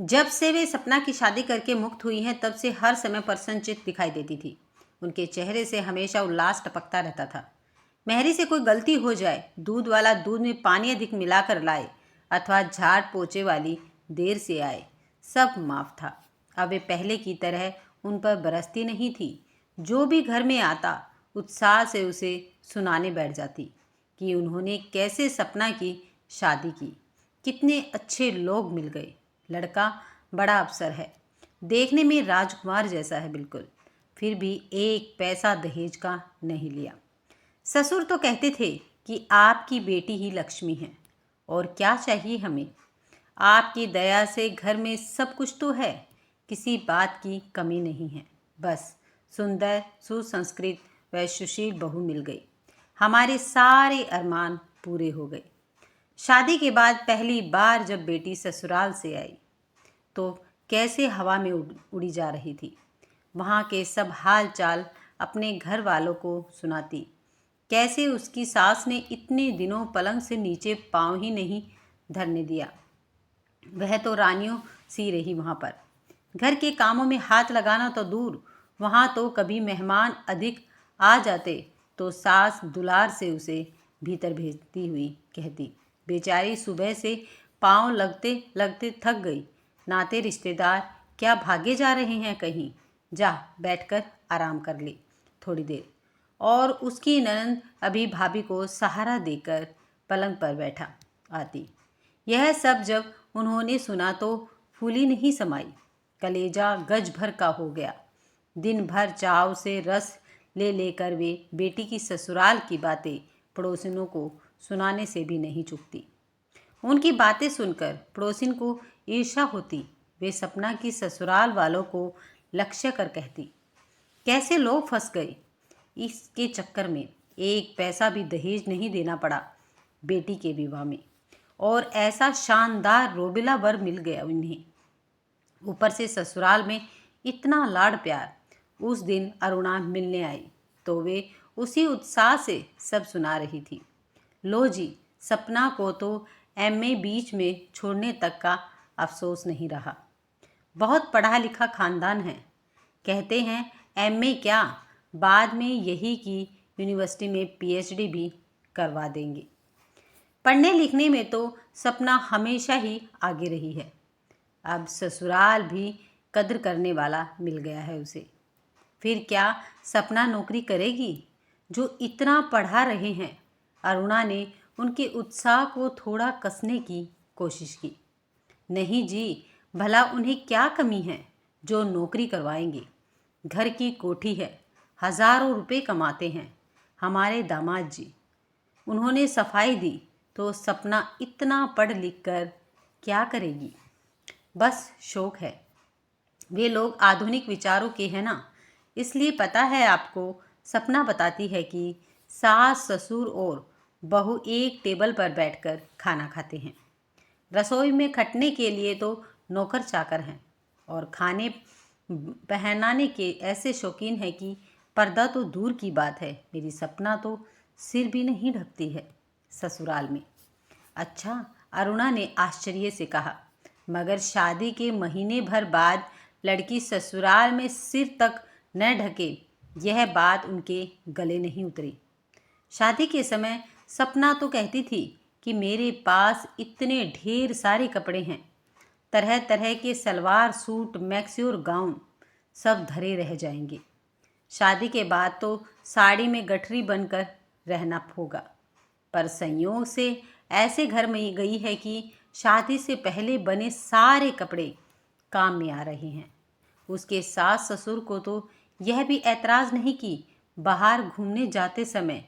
जब से वे सपना की शादी करके मुक्त हुई हैं तब से हर समय प्रसन्नचित्त दिखाई देती थी। उनके चेहरे से हमेशा उल्लास टपकता रहता था। मेहरी से कोई गलती हो जाए, दूध वाला दूध में पानी अधिक मिलाकर लाए अथवा झाड़ पोछे वाली देर से आए, सब माफ था। अब वे पहले की तरह उन पर बरसती नहीं थी। जो भी घर में आता उत्साह से उसे सुनाने बैठ जाती कि उन्होंने कैसे सपना की शादी की, कितने अच्छे लोग मिल गए, लड़का बड़ा अफसर है, देखने में राजकुमार जैसा है बिल्कुल, फिर भी एक पैसा दहेज का नहीं लिया। ससुर तो कहते थे कि आपकी बेटी ही लक्ष्मी है और क्या चाहिए हमें, आपकी दया से घर में सब कुछ तो है, किसी बात की कमी नहीं है। बस सुंदर सुसंस्कृत व सुशील बहू मिल गई, हमारे सारे अरमान पूरे हो गए। शादी के बाद पहली बार जब बेटी ससुराल से आई तो कैसे हवा में उड़ी जा रही थी। वहाँ के सब हाल चाल अपने घर वालों को सुनाती। कैसे उसकी सास ने इतने दिनों पलंग से नीचे पाँव ही नहीं धरने दिया। वह तो रानियों सी रही वहाँ पर। घर के कामों में हाथ लगाना तो दूर, वहाँ तो कभी मेहमान अधिक आ जाते तो सास दुलार से उसे भीतर भेजती हुई कहती, बेचारी सुबह से पाँव लगते लगते थक गई, नाते रिश्तेदार क्या भागे जा रहे हैं कहीं, जा बैठकर आराम कर ले थोड़ी देर। और उसकी ननंद अभी भाभी को सहारा देकर पलंग पर बैठा आती। यह सब जब उन्होंने सुना तो फूली नहीं समाई, कलेजा गज भर का हो गया। दिन भर चाव से रस ले लेकर वे बेटी की ससुराल की बातें पड़ोसिनों को सुनाने से भी नहीं चूकती। उनकी बातें सुनकर पड़ोसिन को ईर्ष्या होती। वे सपना की ससुराल वालों को लक्ष्य कर कहती, कैसे लोग फंस गए इसके चक्कर में, एक पैसा भी दहेज नहीं देना पड़ा बेटी के विवाह में, और ऐसा शानदार रोबिला वर मिल गया उन्हें, ऊपर से ससुराल में इतना लाड़ प्यार। उस दिन अरुणा मिलने आई तो वे उसी उत्साह से सब सुना रही थी। लो जी, सपना को तो एमए बीच में छोड़ने तक का अफसोस नहीं रहा। बहुत पढ़ा लिखा खानदान है, कहते हैं एमए क्या, बाद में यही की यूनिवर्सिटी में पीएचडी भी करवा देंगे। पढ़ने लिखने में तो सपना हमेशा ही आगे रही है। अब ससुराल भी कद्र करने वाला मिल गया है उसे। फिर क्या सपना नौकरी करेगी जो इतना पढ़ा रहे हैं। अरुणा ने उनके उत्साह को थोड़ा कसने की कोशिश की। नहीं जी, भला उन्हें क्या कमी है जो नौकरी करवाएंगे। घर की कोठी है, हजारों रुपए कमाते हैं हमारे दामाद जी। उन्होंने सफाई दी तो सपना इतना पढ़ लिख कर क्या करेगी, बस शौक है। वे लोग आधुनिक विचारों के हैं ना, इसलिए पता है आपको। सपना बताती है कि सास ससुर और बहू एक टेबल पर बैठकर खाना खाते हैं। रसोई में खटने के लिए तो नौकर चाकर हैं और खाने पहनाने के ऐसे शौकीन है कि पर्दा तो दूर की बात है, मेरी सपना तो सिर भी नहीं ढकती है ससुराल में। अच्छा, अरुणा ने आश्चर्य से कहा, मगर शादी के महीने भर बाद लड़की ससुराल में सिर तक न ढके, यह बात उनके गले नहीं उतरी। शादी के समय सपना तो कहती थी कि मेरे पास इतने ढेर सारे कपड़े हैं, तरह तरह के सलवार सूट मैक्सी और गाउन सब धरे रह जाएंगे। शादी के बाद तो साड़ी में गठरी बनकर रहना होगा। पर संयोग से ऐसे घर में गई है कि शादी से पहले बने सारे कपड़े काम में आ रहे हैं। उसके सास ससुर को तो यह भी ऐतराज़ नहीं कि बाहर घूमने जाते समय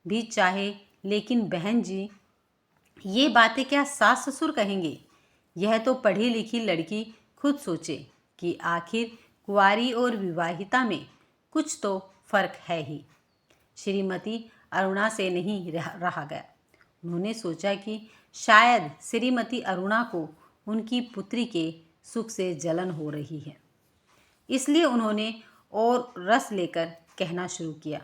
भी चाहे, लेकिन बहन जी ये बातें क्या सास ससुर कहेंगे। यह तो पढ़ी लिखी लड़की खुद सोचे कि आखिर कुंवारी और विवाहिता में कुछ तो फर्क है ही। श्रीमती अरुणा से नहीं रहा गया। उन्होंने सोचा कि शायद श्रीमती अरुणा को उनकी पुत्री के सुख से जलन हो रही है, इसलिए उन्होंने और रस लेकर कहना शुरू किया,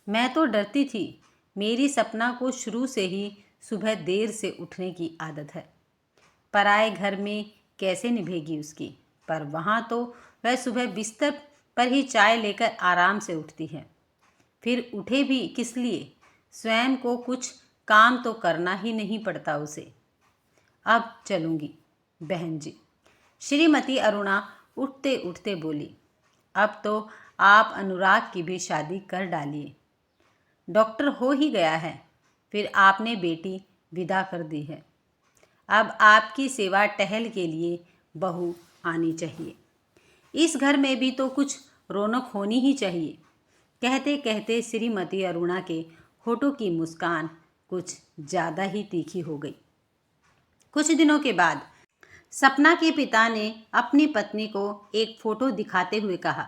मैं तो डरती थी, मेरी सपना को शुरू से ही सुबह देर से उठने की आदत है। पराए घर में कैसे निभेगी उसकी। पर वहाँ तो वह सुबह बिस्तर पर ही चाय लेकर आराम से उठती है। फिर उठे भी किस लिए, स्वयं को कुछ काम तो करना ही नहीं पड़ता उसे। अब चलूँगी बहन जी, श्रीमती अरुणा उठते उठते बोली। अब तो आप अनुराग की भी शादी कर डालिए। डॉक्टर हो ही गया है, फिर आपने बेटी विदा कर दी है। अब आपकी सेवा टहल के लिए बहू आनी चाहिए। इस घर में भी तो कुछ रौनक होनी ही चाहिए। कहते कहते श्रीमती अरुणा के होठों की मुस्कान कुछ ज़्यादा ही तीखी हो गई। कुछ दिनों के बाद सपना के पिता ने अपनी पत्नी को एक फ़ोटो दिखाते हुए कहा,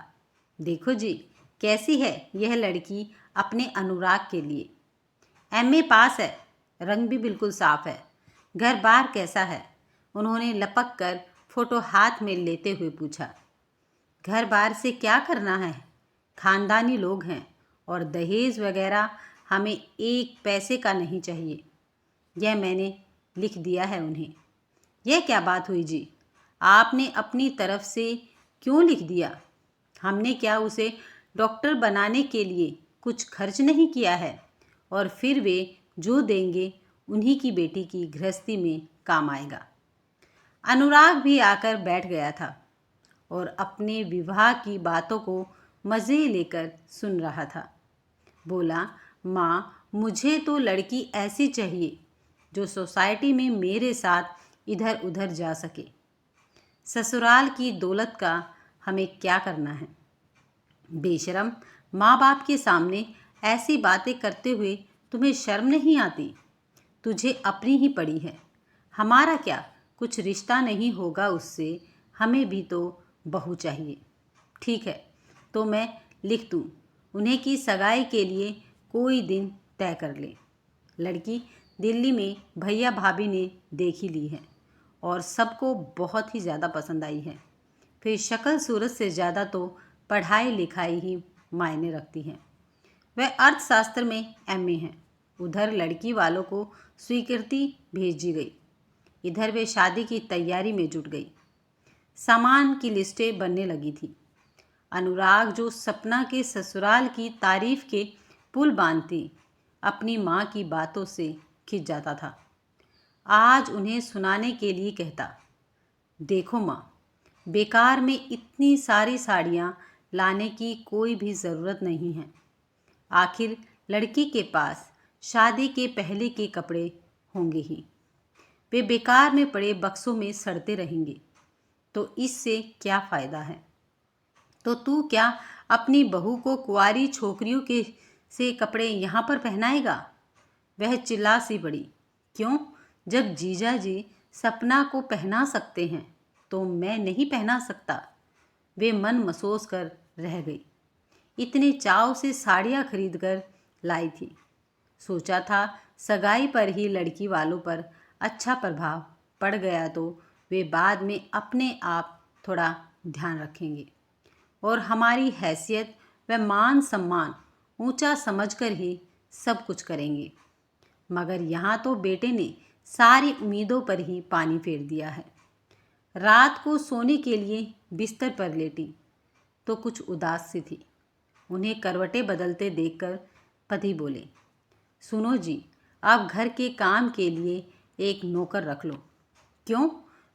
देखो जी, कैसी है यह लड़की अपने अनुराग के लिए। एमए पास है, रंग भी बिल्कुल साफ है। घर बार कैसा है? उन्होंने लपक कर फ़ोटो हाथ में लेते हुए पूछा। घर बार से क्या करना है, खानदानी लोग हैं और दहेज वगैरह हमें एक पैसे का नहीं चाहिए। यह मैंने लिख दिया है उन्हें। यह क्या बात हुई जी? आपने अपनी तरफ से क्यों लिख दिया? हमने क्या उसे डॉक्टर बनाने के लिए कुछ खर्च नहीं किया है? और फिर वे जो देंगे उन्हीं की बेटी की गृहस्थी में काम आएगा। अनुराग भी आकर बैठ गया था और अपने विवाह की बातों को मज़े लेकर सुन रहा था। बोला, माँ, मुझे तो लड़की ऐसी चाहिए जो सोसाइटी में मेरे साथ इधर उधर जा सके। ससुराल की दौलत का हमें क्या करना है? बेशरम, माँ बाप के सामने ऐसी बातें करते हुए तुम्हें शर्म नहीं आती? तुझे अपनी ही पड़ी है। हमारा क्या, कुछ रिश्ता नहीं होगा उससे, हमें भी तो बहू चाहिए। ठीक है, तो मैं लिख दूँ उन्हें कि सगाई के लिए कोई दिन तय कर ले। लड़की दिल्ली में भैया भाभी ने देख ही ली है और सबको बहुत ही ज़्यादा पसंद आई है। फिर शक्ल सूरत से ज़्यादा तो पढ़ाई लिखाई ही मायने रखती है। वह अर्थशास्त्र में एमए है। उधर लड़की वालों को स्वीकृति भेजी गई, इधर वे शादी की तैयारी में जुट गई। सामान की लिस्टें बनने लगी थी। अनुराग जो सपना के ससुराल की तारीफ के पुल बांधती, अपनी माँ की बातों से खिंच जाता था। आज उन्हें सुनाने के लिए कहता, देखो माँ, बेकार में इतनी सारी साड़ियाँ लाने की कोई भी ज़रूरत नहीं है। आखिर लड़की के पास शादी के पहले के कपड़े होंगे ही, वे बेकार में पड़े बक्सों में सड़ते रहेंगे, तो इससे क्या फ़ायदा है? तो तू क्या अपनी बहू को कुंवारी छोकरियों के से कपड़े यहाँ पर पहनाएगा? वह चिल्ला सी पड़ी, क्यों? जब जीजा जी सपना को पहना सकते हैं तो मैं नहीं पहना सकता? वे मन मसोस कर रह गई। इतने चाव से साड़ियाँ खरीद कर लाई थी। सोचा था सगाई पर ही लड़की वालों पर अच्छा प्रभाव पड़ गया तो वे बाद में अपने आप थोड़ा ध्यान रखेंगे और हमारी हैसियत व मान सम्मान ऊंचा समझकर ही सब कुछ करेंगे। मगर यहाँ तो बेटे ने सारी उम्मीदों पर ही पानी फेर दिया है। रात को सोने के लिए बिस्तर पर लेटी तो कुछ उदास सी थी। उन्हें करवटें बदलते देखकर पति बोले, सुनो जी, आप घर के काम के लिए एक नौकर रख लो। क्यों?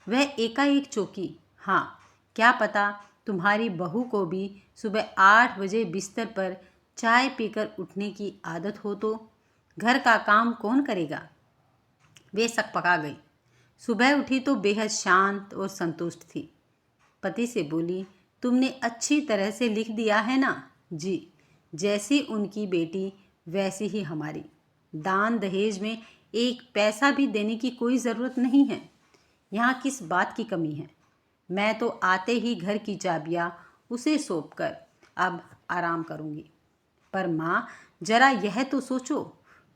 वह एकाएक चौंकी। हाँ, क्या पता तुम्हारी बहू को भी सुबह 8 बजे बिस्तर पर चाय पीकर उठने की आदत हो तो घर का काम कौन करेगा? वे सकपका गई। सुबह उठी तो बेहद शांत और संतुष्ट थी। पति से बोली, तुमने अच्छी तरह से लिख दिया है ना? जी, जैसी उनकी बेटी वैसी ही हमारी। दान दहेज में एक पैसा भी देने की कोई ज़रूरत नहीं है। यहाँ किस बात की कमी है? मैं तो आते ही घर की चाबियाँ उसे सौंपकर अब आराम करूँगी। पर माँ, जरा यह तो सोचो,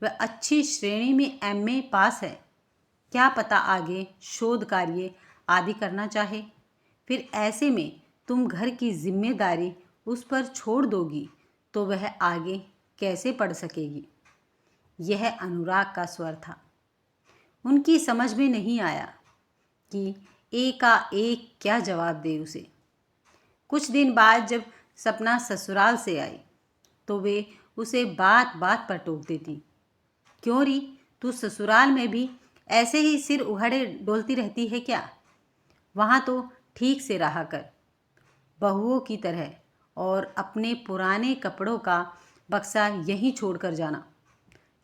वह अच्छी श्रेणी में एमए पास है। क्या पता आगे शोध कार्य आदि करना चाहे। फिर ऐसे में तुम घर की जिम्मेदारी उस पर छोड़ दोगी तो वह आगे कैसे पढ़ सकेगी? यह अनुराग का स्वर था। उनकी समझ में नहीं आया कि एकाएक क्या जवाब दे उसे। कुछ दिन बाद जब सपना ससुराल से आई तो वे उसे बात बात पर टोक देती। क्यों री, तू ससुराल में भी ऐसे ही सिर उघाड़े डोलती रहती है क्या? वहाँ तो ठीक से रहा कर, बहुओं की तरह, और अपने पुराने कपड़ों का बक्सा यहीं छोड़कर जाना।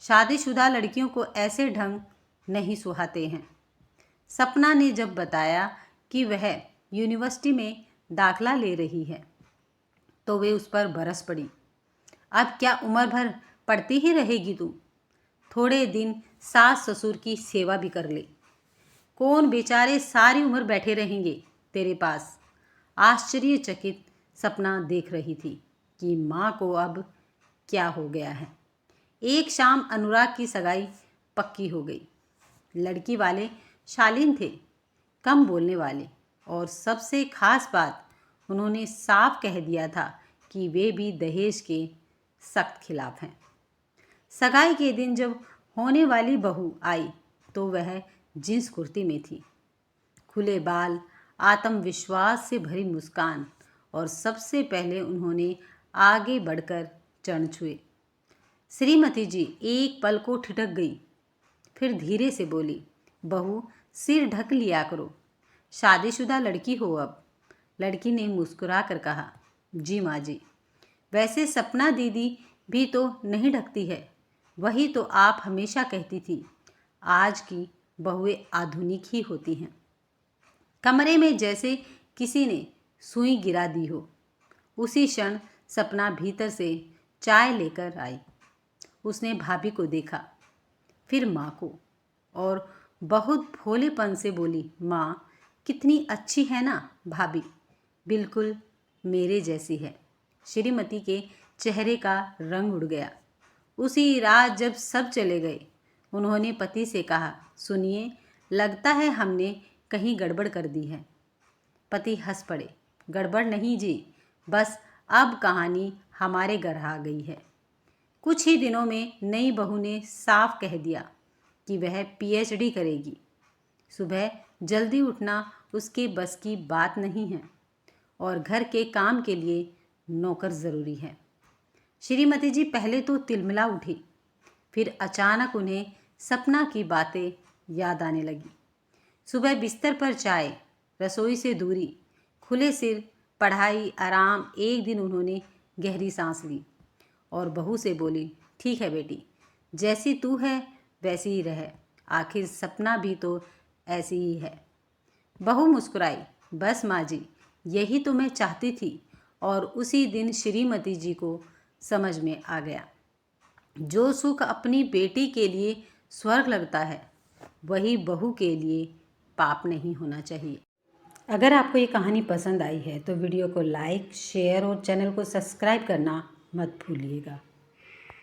शादीशुदा लड़कियों को ऐसे ढंग नहीं सुहाते हैं। सपना ने जब बताया कि वह यूनिवर्सिटी में दाखला ले रही है तो वे उस पर बरस पड़ी। अब क्या उम्र भर पढ़ती ही रहेगी तू? थोड़े दिन सास ससुर की सेवा भी कर ले। कौन बेचारे सारी उम्र बैठे रहेंगे तेरे पास? आश्चर्यचकित सपना देख रही थी कि माँ को अब क्या हो गया है। एक शाम अनुराग की सगाई पक्की हो गई। लड़की वाले शालीन थे, कम बोलने वाले, और सबसे खास बात, उन्होंने साफ कह दिया था कि वे भी दहेज के सख्त खिलाफ हैं। सगाई के दिन जब होने वाली बहू आई तो वह जींस कुर्ती में थी। खुले बाल, आत्मविश्वास से भरी मुस्कान, और सबसे पहले उन्होंने आगे बढ़कर चरण छुए। श्रीमती जी एक पल को ठिठक गई, फिर धीरे से बोली, बहू सिर ढक लिया करो, शादीशुदा लड़की हो अब। लड़की ने मुस्कुरा कर कहा, जी माँ जी। वैसे सपना दीदी भी तो नहीं ढकती है, वही तो आप हमेशा कहती थी, आज की बहुएं आधुनिक ही होती हैं। कमरे में जैसे किसी ने सुई गिरा दी हो। उसी क्षण सपना भीतर से चाय लेकर आई। उसने भाभी को देखा, फिर माँ को, और बहुत भोलेपन से बोली, माँ कितनी अच्छी है ना भाभी, बिल्कुल मेरे जैसी है। श्रीमती के चेहरे का रंग उड़ गया। उसी रात जब सब चले गए, उन्होंने पति से कहा, सुनिए, लगता है हमने कहीं गड़बड़ कर दी है। पति हंस पड़े, गड़बड़ नहीं जी, बस अब कहानी हमारे घर आ गई है। कुछ ही दिनों में नई बहू ने साफ कह दिया कि वह पीएचडी करेगी। सुबह जल्दी उठना उसके बस की बात नहीं है, और घर के काम के लिए नौकर ज़रूरी है। श्रीमती जी पहले तो तिलमिला उठी, फिर अचानक उन्हें सपना की बातें याद आने लगी। सुबह बिस्तर पर चाय, रसोई से दूरी, खुले सिर, पढ़ाई, आराम। एक दिन उन्होंने गहरी सांस ली और बहू से बोली, ठीक है बेटी, जैसी तू है वैसी ही रह, आखिर सपना भी तो ऐसी ही है। बहू मुस्कुराई, बस माँ जी, यही तो मैं चाहती थी। और उसी दिन श्रीमती जी को समझ में आ गया, जो सुख अपनी बेटी के लिए स्वर्ग लगता है, वही बहू के लिए पाप नहीं होना चाहिए। अगर आपको ये कहानी पसंद आई है तो वीडियो को लाइक, शेयर और चैनल को सब्सक्राइब करना मत भूलिएगा।